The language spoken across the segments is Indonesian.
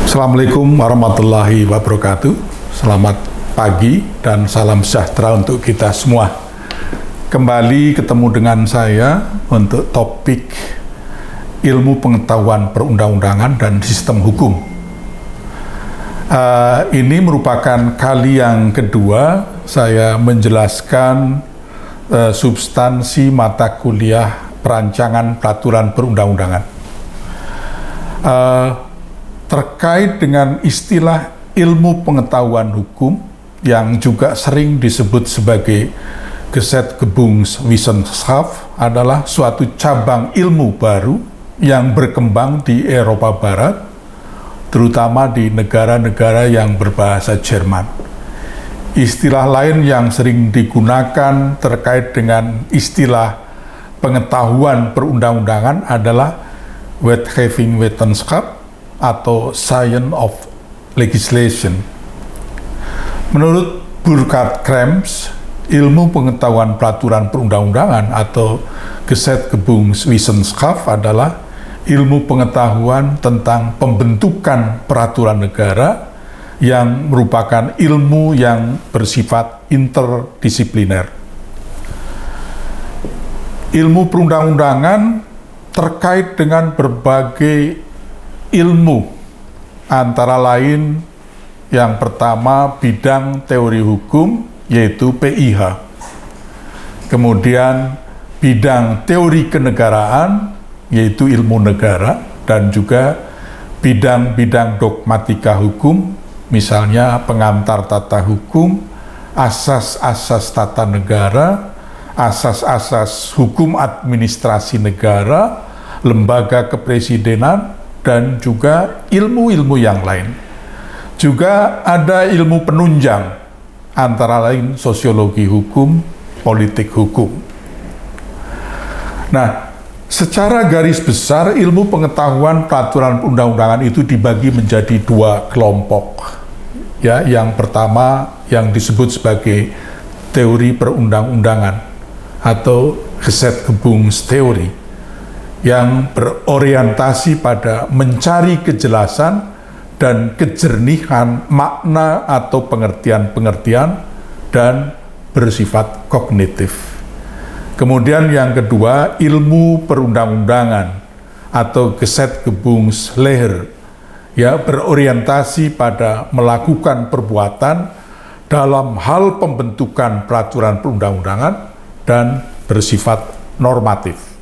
Assalamualaikum warahmatullahi wabarakatuh. Selamat pagi dan salam sejahtera untuk kita semua. Kembali ketemu dengan saya untuk topik ilmu pengetahuan perundang-undangan dan sistem hukum. Ini merupakan kali yang kedua saya menjelaskan substansi mata kuliah perancangan peraturan perundang-undangan. Terkait dengan istilah ilmu pengetahuan hukum yang juga sering disebut sebagai Gesetzgebungswissenschaft adalah suatu cabang ilmu baru yang berkembang di Eropa Barat, terutama di negara-negara yang berbahasa Jerman. Istilah lain yang sering digunakan terkait dengan istilah pengetahuan perundang-undangan adalah Wetgeving-Wetenschap atau Science of Legislation. Menurut Burkhard Krems, ilmu pengetahuan peraturan perundang-undangan atau Gesetzgebungswissenschaft adalah ilmu pengetahuan tentang pembentukan peraturan negara yang merupakan ilmu yang bersifat interdisipliner. Ilmu perundang-undangan terkait dengan berbagai ilmu, antara lain yang pertama bidang teori hukum yaitu PIH, kemudian bidang teori kenegaraan yaitu ilmu negara, dan juga bidang-bidang dogmatika hukum, misalnya pengantar tata hukum, asas-asas tata negara, asas-asas hukum administrasi negara, lembaga kepresidenan, dan juga ilmu-ilmu yang lain. Juga ada ilmu penunjang, antara lain sosiologi hukum, politik hukum. Nah, secara garis besar ilmu pengetahuan peraturan perundang-undangan itu dibagi menjadi dua kelompok. Ya, yang pertama yang disebut sebagai teori perundang-undangan atau Gesetzgebungstheorie, yang berorientasi pada mencari kejelasan dan kejernihan makna atau pengertian-pengertian dan bersifat kognitif. Kemudian yang kedua, ilmu perundang-undangan atau Gesetzgebungslehre, ya, berorientasi pada melakukan perbuatan dalam hal pembentukan peraturan perundang-undangan dan bersifat normatif.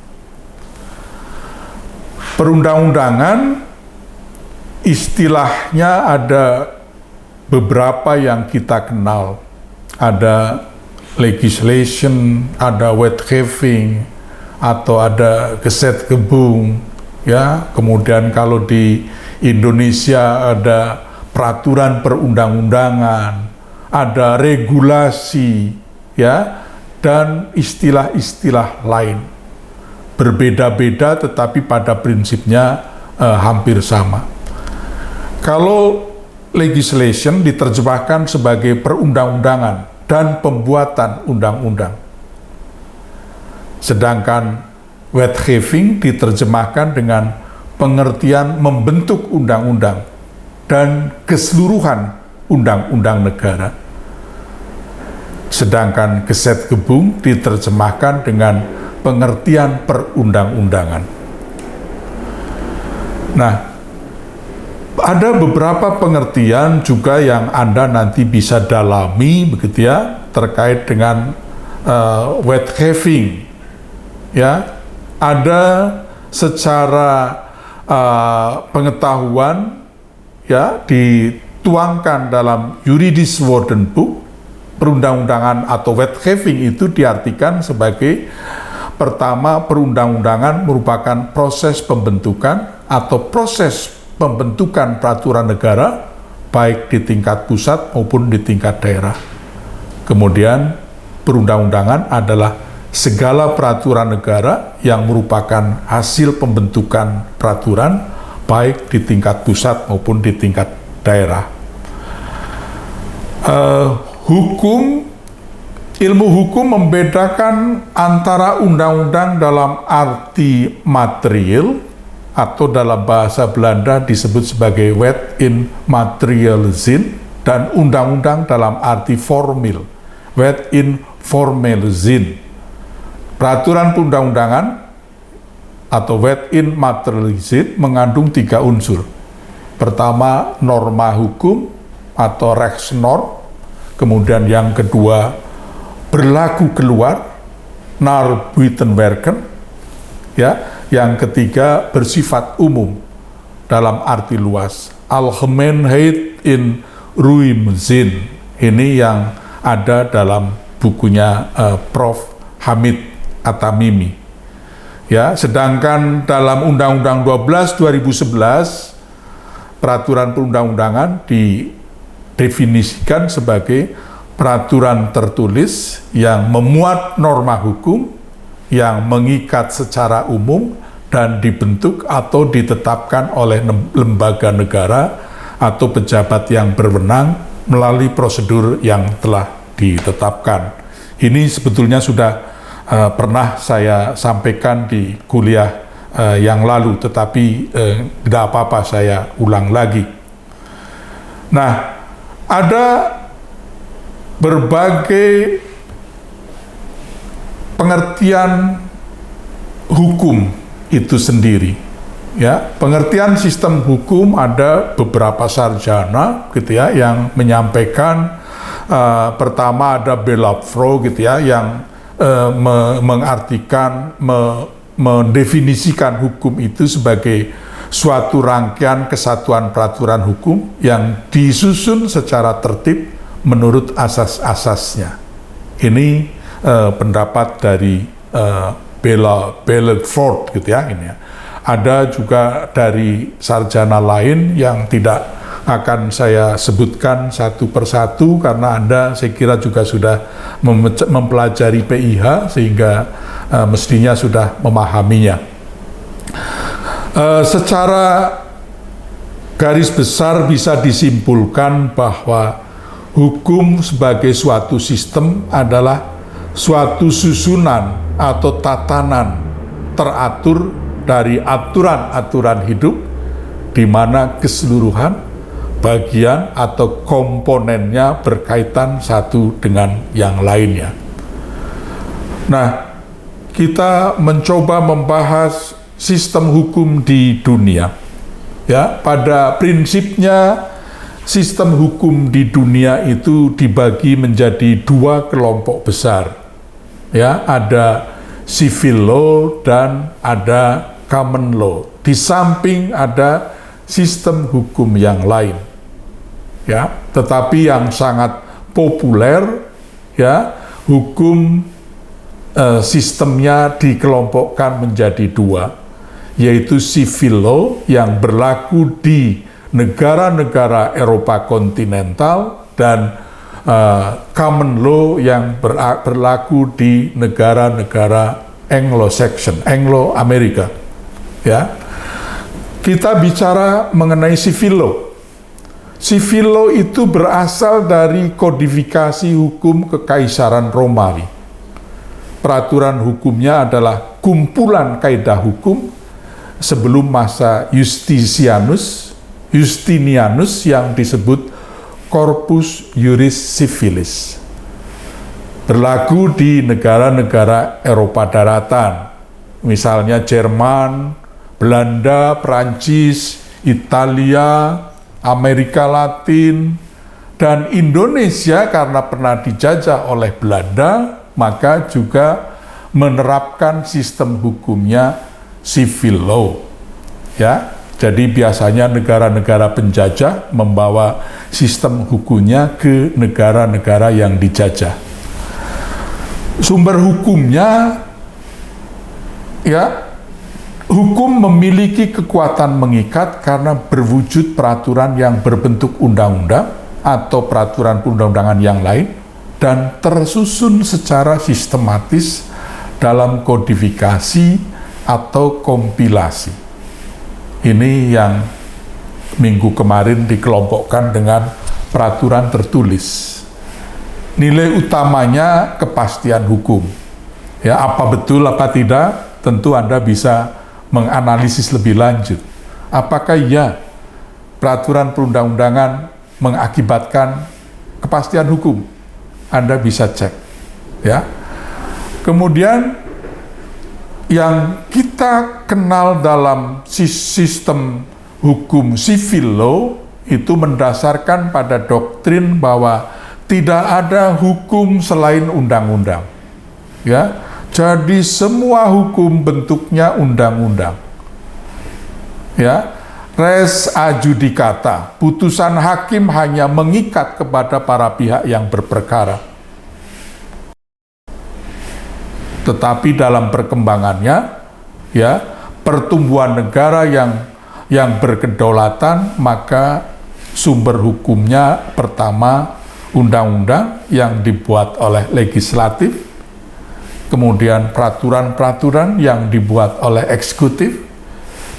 Perundang-undangan istilahnya ada beberapa yang kita kenal. Ada legislation, ada Wetgeving, atau ada Gesetzgebung, ya. Kemudian kalau di Indonesia ada peraturan perundang-undangan, ada regulasi, ya, dan istilah-istilah lain. Berbeda-beda tetapi pada prinsipnya hampir sama. Kalau legislation diterjemahkan sebagai perundang-undangan dan pembuatan undang-undang, sedangkan Wetgeving diterjemahkan dengan pengertian membentuk undang-undang dan keseluruhan undang-undang negara, sedangkan Gesetzgebung diterjemahkan dengan pengertian perundang-undangan. Nah, ada beberapa pengertian juga yang Anda nanti bisa dalami, begitu ya, terkait dengan Wetgeving. Ya, ada secara pengetahuan, ya, dituangkan dalam Juridisches Woordenboek. Perundang-undangan atau Wetgeving itu diartikan sebagai pertama, perundang-undangan merupakan proses pembentukan atau proses pembentukan peraturan negara baik di tingkat pusat maupun di tingkat daerah. Kemudian perundang-undangan adalah segala peraturan negara yang merupakan hasil pembentukan peraturan baik di tingkat pusat maupun di tingkat daerah. Ilmu hukum membedakan antara undang-undang dalam arti material atau dalam bahasa Belanda disebut sebagai wet in material zin, dan undang-undang dalam arti formil, wet in formel zin. Peraturan perundang-undangan atau wet in material zin mengandung 3 unsur. Pertama, norma hukum atau rechtsnorm, kemudian yang kedua, berlaku keluar, Narbuitenwerken, ya. Yang ketiga, bersifat umum dalam arti luas, Algemeenheid in ruim zin. Ini yang ada dalam bukunya Prof. Hamid Atamimi. Ya, sedangkan dalam Undang-Undang 12 2011 peraturan perundang-undangan didefinisikan sebagai peraturan tertulis yang memuat norma hukum yang mengikat secara umum dan dibentuk atau ditetapkan oleh lembaga negara atau pejabat yang berwenang melalui prosedur yang telah ditetapkan. Ini sebetulnya sudah pernah saya sampaikan di kuliah yang lalu, tetapi tidak apa-apa saya ulang lagi. Nah, ada berbagai pengertian hukum itu sendiri, ya. Pengertian sistem hukum ada beberapa sarjana gitu ya yang menyampaikan. Pertama ada Belafro gitu ya yang mengartikan, mendefinisikan hukum itu sebagai suatu rangkaian kesatuan peraturan hukum yang disusun secara tertib menurut asas-asasnya. Ini pendapat dari Belafort gitu ya ini ya. Ada juga dari sarjana lain yang tidak akan saya sebutkan satu persatu karena Anda saya kira juga sudah mempelajari PIH sehingga mestinya sudah memahaminya. Secara garis besar bisa disimpulkan bahwa hukum sebagai suatu sistem adalah suatu susunan atau tatanan teratur dari aturan-aturan hidup di mana keseluruhan, bagian atau komponennya berkaitan satu dengan yang lainnya. Nah, kita mencoba membahas sistem hukum di dunia. Ya, pada prinsipnya sistem hukum di dunia itu dibagi menjadi 2 kelompok besar. Ya, ada civil law dan ada common law. Di samping ada sistem hukum yang lain. Ya, tetapi yang sangat populer ya, hukum sistemnya dikelompokkan menjadi 2, yaitu civil law yang berlaku di negara-negara Eropa kontinental dan common law yang berlaku di negara-negara Anglo-Saxon, Anglo-Amerika. Ya, kita bicara mengenai civil law. Civil law itu berasal dari kodifikasi hukum Kekaisaran Romawi. Peraturan hukumnya adalah kumpulan kaidah hukum sebelum masa Justinianus yang disebut Corpus Juris Civilis. Berlaku di negara-negara Eropa daratan, misalnya Jerman, Belanda, Prancis, Italia, Amerika Latin, dan Indonesia karena pernah dijajah oleh Belanda, maka juga menerapkan sistem hukumnya civil law. Ya, jadi biasanya negara-negara penjajah membawa sistem hukumnya ke negara-negara yang dijajah. Sumber hukumnya, ya, hukum memiliki kekuatan mengikat karena berwujud peraturan yang berbentuk undang-undang atau peraturan perundang-undangan yang lain dan tersusun secara sistematis dalam kodifikasi atau kompilasi. Ini yang minggu kemarin dikelompokkan dengan peraturan tertulis. Nilai utamanya kepastian hukum. Ya, apa betul apa tidak, tentu Anda bisa menganalisis lebih lanjut. Apakah ya peraturan perundang-undangan mengakibatkan kepastian hukum? Anda bisa cek, ya. Kemudian yang kita kenal dalam sistem hukum civil law itu mendasarkan pada doktrin bahwa tidak ada hukum selain undang-undang, ya. Jadi semua hukum bentuknya undang-undang, ya. Res adjudicata, putusan hakim hanya mengikat kepada para pihak yang berperkara. Tetapi dalam perkembangannya, ya, pertumbuhan negara yang berkedaulatan, maka sumber hukumnya pertama undang-undang yang dibuat oleh legislatif, kemudian peraturan-peraturan yang dibuat oleh eksekutif,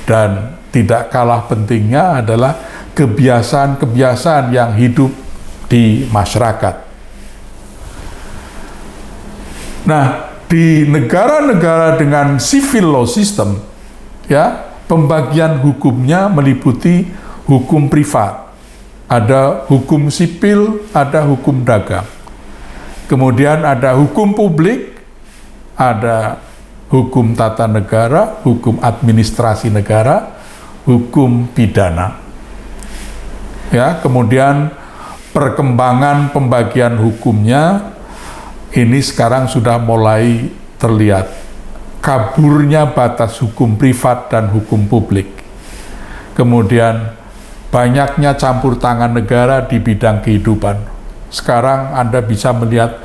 dan tidak kalah pentingnya adalah kebiasaan-kebiasaan yang hidup di masyarakat. Nah, di negara-negara dengan civil law system, ya, pembagian hukumnya meliputi hukum privat, ada hukum sipil, ada hukum dagang. Kemudian ada hukum publik, ada hukum tata negara, hukum administrasi negara, hukum pidana. Ya, kemudian perkembangan pembagian hukumnya ini sekarang sudah mulai terlihat kaburnya batas hukum privat dan hukum publik. Kemudian banyaknya campur tangan negara di bidang kehidupan. Sekarang Anda bisa melihat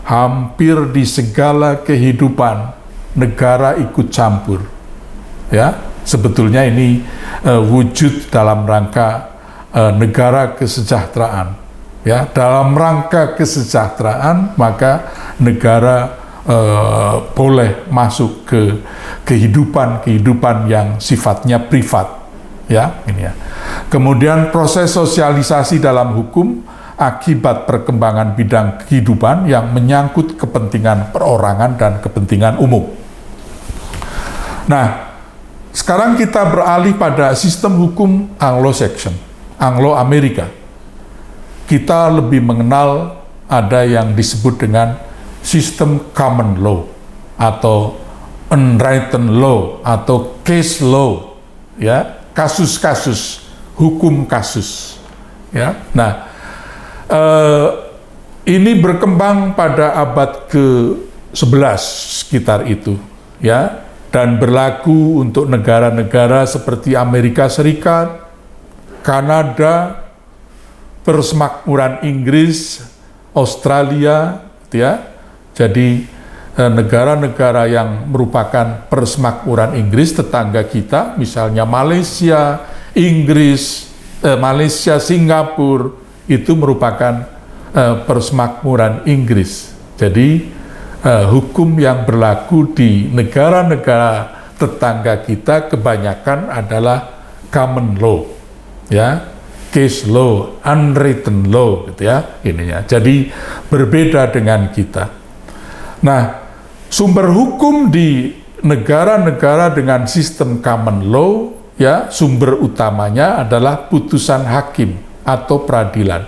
hampir di segala kehidupan negara ikut campur. Ya, sebetulnya ini wujud dalam rangka negara kesejahteraan. Ya, dalam rangka kesejahteraan maka negara boleh masuk ke kehidupan yang sifatnya privat, ya, ini ya. Kemudian proses sosialisasi dalam hukum akibat perkembangan bidang kehidupan yang menyangkut kepentingan perorangan dan kepentingan umum. Nah, sekarang kita beralih pada sistem hukum Anglo-Saxon, Anglo-Amerika. Kita lebih mengenal ada yang disebut dengan sistem common law atau unwritten law atau case law, ya, kasus-kasus, hukum kasus, ya. Nah, ini berkembang pada abad ke-11 sekitar itu, ya, dan berlaku untuk negara-negara seperti Amerika Serikat, Kanada, Persemakmuran Inggris, Australia, ya. Jadi negara-negara yang merupakan persemakmuran Inggris, tetangga kita, misalnya Malaysia, Inggris, Malaysia, Singapura, itu merupakan persemakmuran Inggris. Jadi hukum yang berlaku di negara-negara tetangga kita kebanyakan adalah common law, ya, case law, unwritten law, gitu ya, ininya. Jadi berbeda dengan kita. Nah, sumber hukum di negara-negara dengan sistem common law, ya, sumber utamanya adalah putusan hakim atau peradilan,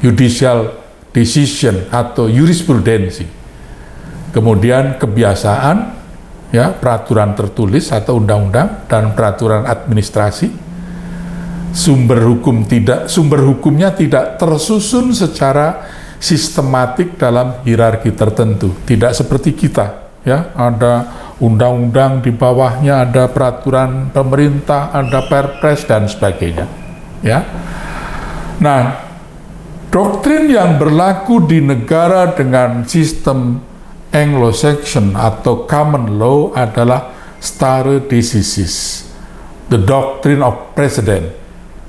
judicial decision atau jurisprudensi. Kemudian kebiasaan, ya, peraturan tertulis atau undang-undang dan peraturan administrasi. Sumber hukumnya tidak tersusun secara sistematik dalam hierarki tertentu, tidak seperti kita, ya, ada undang-undang di bawahnya, ada peraturan pemerintah, ada perpres dan sebagainya, ya. Nah, doktrin yang berlaku di negara dengan sistem Anglo-Saxon atau common law adalah stare decisis, the doctrine of precedent,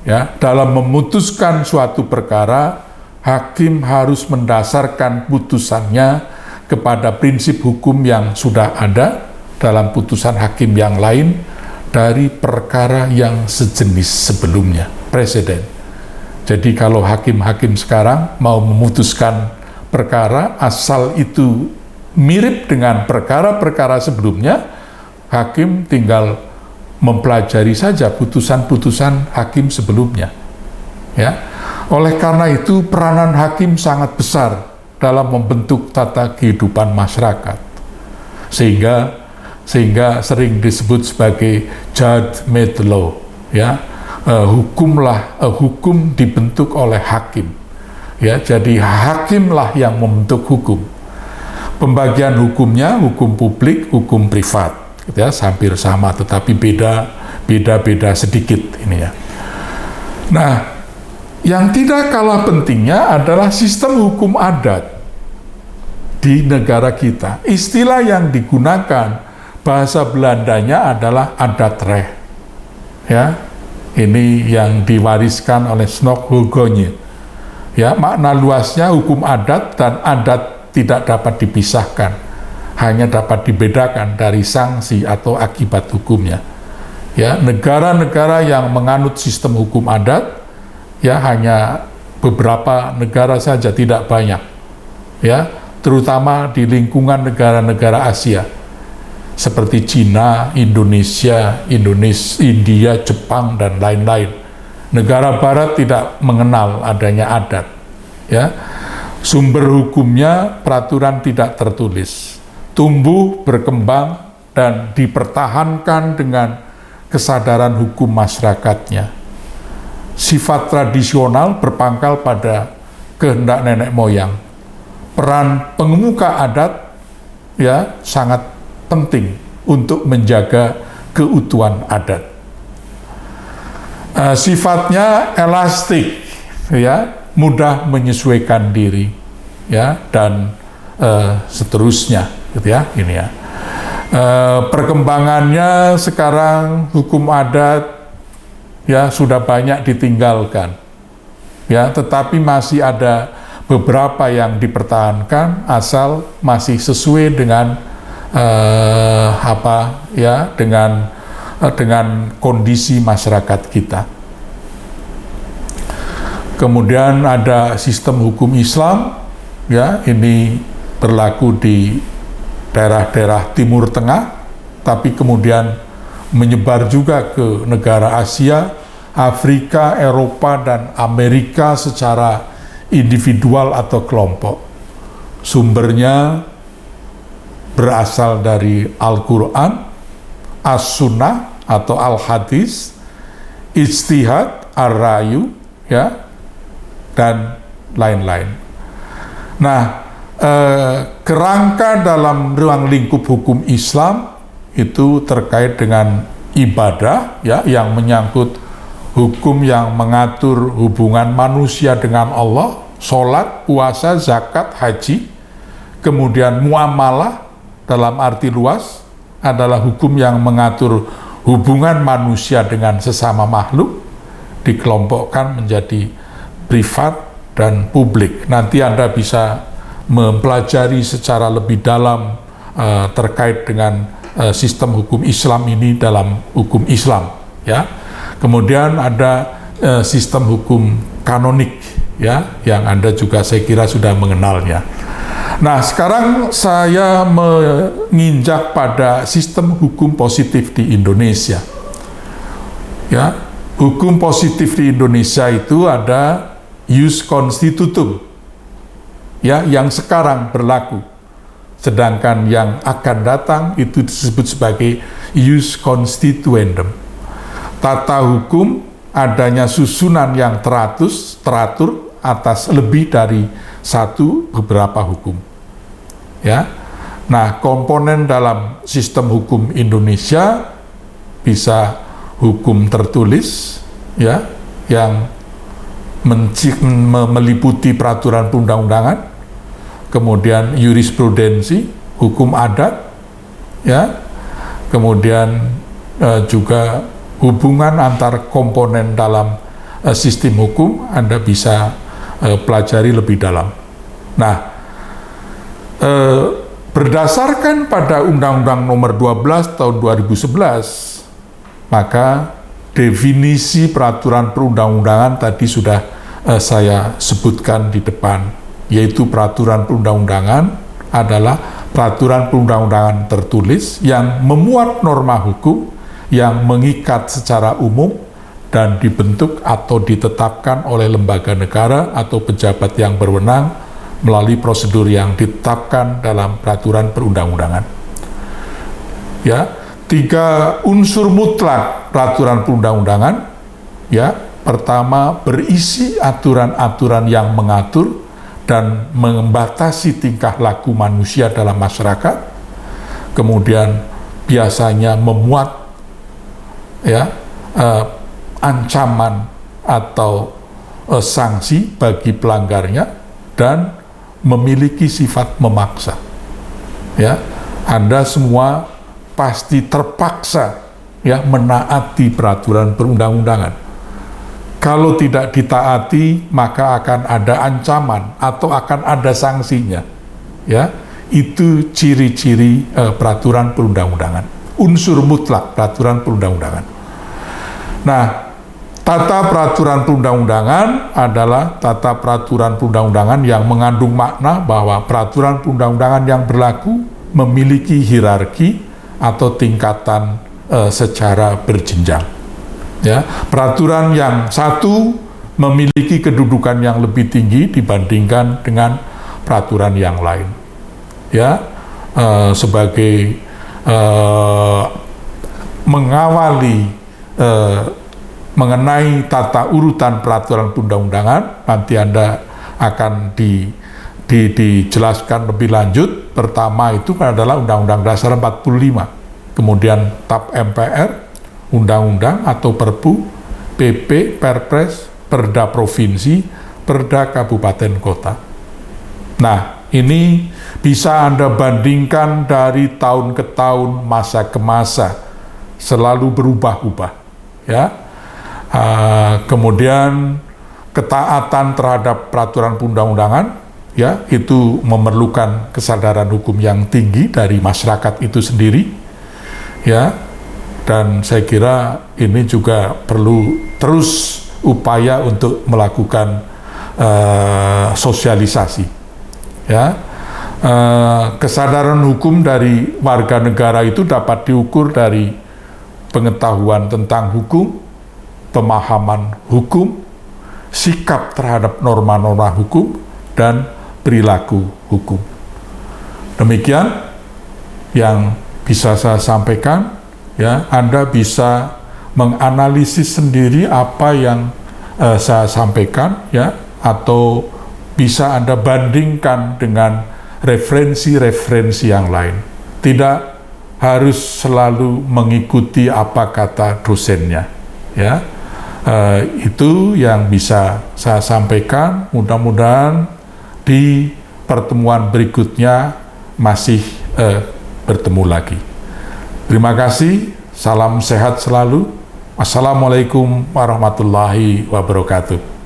ya. Dalam memutuskan suatu perkara, hakim harus mendasarkan putusannya kepada prinsip hukum yang sudah ada dalam putusan hakim yang lain dari perkara yang sejenis sebelumnya, presiden. Jadi kalau hakim-hakim sekarang mau memutuskan perkara, asal itu mirip dengan perkara-perkara sebelumnya, hakim tinggal mempelajari saja putusan-putusan hakim sebelumnya. Ya, oleh karena itu peranan hakim sangat besar dalam membentuk tata kehidupan masyarakat, sehingga sering disebut sebagai judge-made law. Ya, hukum dibentuk oleh hakim. Ya, jadi hakimlah yang membentuk hukum. Pembagian hukumnya, hukum publik, hukum privat, gitu ya, hampir sama, tetapi beda sedikit ini ya. Nah, yang tidak kalah pentingnya adalah sistem hukum adat di negara kita. Istilah yang digunakan bahasa Belandanya adalah adatrecht. Ya, ini yang diwariskan oleh Snokhulgonje. Ya, makna luasnya hukum adat dan adat tidak dapat dipisahkan, hanya dapat dibedakan dari sanksi atau akibat hukumnya. Ya, negara-negara yang menganut sistem hukum adat, ya hanya beberapa negara saja, tidak banyak, ya, terutama di lingkungan negara-negara Asia seperti Cina, Indonesia, India, Jepang, dan lain-lain. Negara Barat tidak mengenal adanya adat, ya. Sumber hukumnya peraturan tidak tertulis, tumbuh, berkembang, dan dipertahankan dengan kesadaran hukum masyarakatnya. Sifat tradisional berpangkal pada kehendak nenek moyang. Peran pengemuka adat ya sangat penting untuk menjaga keutuhan adat. Sifatnya elastik, ya, mudah menyesuaikan diri, ya, dan seterusnya, gitu ya, ini ya. Perkembangannya sekarang hukum adat ya sudah banyak ditinggalkan, ya, tetapi masih ada beberapa yang dipertahankan asal masih sesuai dengan dengan kondisi masyarakat kita. Kemudian ada sistem hukum Islam, ya, ini berlaku di daerah-daerah Timur Tengah, tapi kemudian menyebar juga ke negara Asia, Afrika, Eropa, dan Amerika secara individual atau kelompok. Sumbernya berasal dari Al-Quran, As-Sunnah atau Al-Hadis, Ijtihad, Ar-Rayu, ya, dan lain-lain. Nah, kerangka dalam ruang lingkup hukum Islam itu terkait dengan ibadah, ya, yang menyangkut hukum yang mengatur hubungan manusia dengan Allah, sholat, puasa, zakat, haji. Kemudian muamalah dalam arti luas adalah hukum yang mengatur hubungan manusia dengan sesama makhluk, dikelompokkan menjadi privat dan publik. Nanti Anda bisa mempelajari secara lebih dalam terkait dengan sistem hukum Islam ini dalam hukum Islam, ya. Kemudian ada sistem hukum kanonik, ya, yang Anda juga saya kira sudah mengenalnya. Nah, sekarang saya menginjak pada sistem hukum positif di Indonesia. Ya, hukum positif di Indonesia itu ada ius constitutum, ya, yang sekarang berlaku. Sedangkan yang akan datang itu disebut sebagai ius constituendum. Tata hukum adanya susunan yang teratur atas lebih dari satu beberapa hukum. Ya. Nah, komponen dalam sistem hukum Indonesia bisa hukum tertulis, ya, yang meliputi peraturan perundang-undangan, kemudian jurisprudensi, hukum adat, ya, kemudian juga hubungan antar komponen dalam sistem hukum Anda bisa pelajari lebih dalam. Nah, berdasarkan pada Undang-Undang Nomor 12 Tahun 2011, maka definisi peraturan perundang-undangan tadi sudah saya sebutkan di depan, yaitu peraturan perundang-undangan adalah peraturan perundang-undangan tertulis yang memuat norma hukum yang mengikat secara umum dan dibentuk atau ditetapkan oleh lembaga negara atau pejabat yang berwenang melalui prosedur yang ditetapkan dalam peraturan perundang-undangan. Ya, 3 unsur mutlak peraturan perundang-undangan. Ya, pertama, berisi aturan-aturan yang mengatur dan membatasi tingkah laku manusia dalam masyarakat. Kemudian biasanya memuat ya ancaman atau sanksi bagi pelanggarnya dan memiliki sifat memaksa. Ya, Anda semua pasti terpaksa ya menaati peraturan perundang-undangan. Kalau tidak ditaati, maka akan ada ancaman atau akan ada sanksinya. Ya, itu ciri-ciri peraturan perundang-undangan. Unsur mutlak peraturan perundang-undangan. Nah, tata peraturan perundang-undangan adalah tata peraturan perundang-undangan yang mengandung makna bahwa peraturan perundang-undangan yang berlaku memiliki hierarki atau tingkatan secara berjenjang. Ya, peraturan yang satu memiliki kedudukan yang lebih tinggi dibandingkan dengan peraturan yang lain. Ya, sebagai mengawali mengenai tata urutan peraturan perundang-undangan, nanti Anda akan dijelaskan lebih lanjut. Pertama itu adalah Undang-Undang Dasar 45, kemudian TAP MPR, Undang-undang atau Perpu, PP, Perpres, Perda Provinsi, Perda Kabupaten Kota. Nah, ini bisa Anda bandingkan dari tahun ke tahun, masa ke masa, selalu berubah-ubah. Ya, kemudian ketaatan terhadap peraturan perundang-undangan, ya, itu memerlukan kesadaran hukum yang tinggi dari masyarakat itu sendiri. Ya. Dan saya kira ini juga perlu terus upaya untuk melakukan sosialisasi. Ya, kesadaran hukum dari warga negara itu dapat diukur dari pengetahuan tentang hukum, pemahaman hukum, sikap terhadap norma-norma hukum, dan perilaku hukum. Demikian yang bisa saya sampaikan. Ya, Anda bisa menganalisis sendiri apa yang saya sampaikan, ya, atau bisa Anda bandingkan dengan referensi-referensi yang lain. Tidak harus selalu mengikuti apa kata dosennya. Ya, itu yang bisa saya sampaikan. Mudah-mudahan di pertemuan berikutnya masih bertemu lagi. Terima kasih, salam sehat selalu. Wassalamualaikum warahmatullahi wabarakatuh.